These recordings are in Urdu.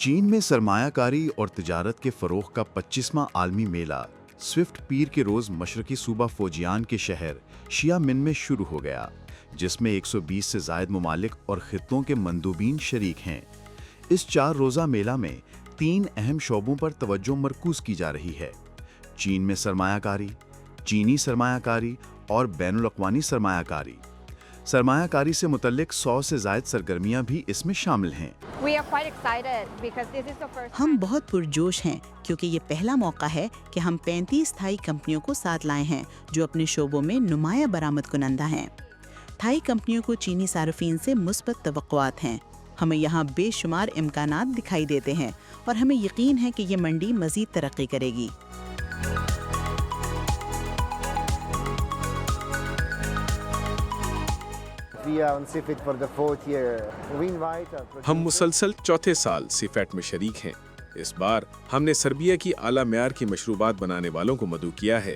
چین میں سرمایہ کاری اور تجارت کے فروغ کا 25واں عالمی میلہ سوئفٹ پیر کے روز مشرقی صوبہ فوجیان کے شہر شیامن میں شروع ہو گیا، جس میں 120 سے زائد ممالک اور خطوں کے مندوبین شریک ہیں۔ اس 4 روزہ میلہ میں 3 اہم شعبوں پر توجہ مرکوز کی جا رہی ہے: چین میں سرمایہ کاری، چینی سرمایہ کاری اور بین الاقوامی سرمایہ کاری۔ سرمایہ کاری سے متعلق 100 سے زائد سرگرمیاں بھی اس میں شامل ہیں۔ ہم بہت پرجوش ہیں کیونکہ یہ پہلا موقع ہے کہ ہم 35 تھائی کمپنیوں کو ساتھ لائے ہیں جو اپنے شعبوں میں نمایاں برآمد کنندہ ہیں۔ تھائی کمپنیوں کو چینی صارفین سے مثبت توقعات ہیں۔ ہمیں یہاں بے شمار امکانات دکھائی دیتے ہیں اور ہمیں یقین ہے کہ یہ منڈی مزید ترقی کرے گی۔ ہم مسلسل چوتھے سال سیفیٹ میں شریک ہیں۔ اس بار ہم نے سربیا کی اعلیٰ معیار کی مشروبات بنانے والوں کو مدعو کیا ہے۔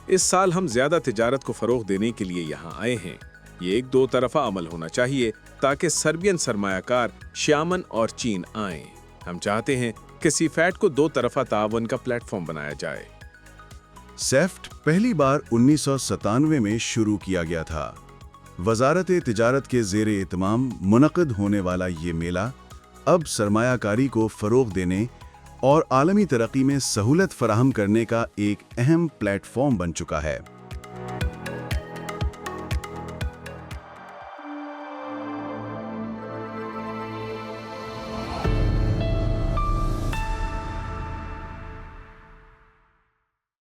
اس سال ہم زیادہ تجارت کو فروغ دینے کے لیے یہاں آئے ہیں۔ یہ ایک 2 طرفہ عمل ہونا چاہیے تاکہ سربین سرمایہ کار شیامن اور چین آئیں۔ ہم چاہتے ہیں کہ سیفیٹ کو 2 طرفہ تعاون کا پلیٹ فارم بنایا جائے۔ سیفٹ پہلی بار 1997 میں شروع کیا گیا تھا۔ وزارت تجارت کے زیر اہتمام منعقد ہونے والا یہ میلہ اب سرمایہ کاری کو فروغ دینے اور عالمی ترقی میں سہولت فراہم کرنے کا ایک اہم پلیٹ فارم بن چکا ہے۔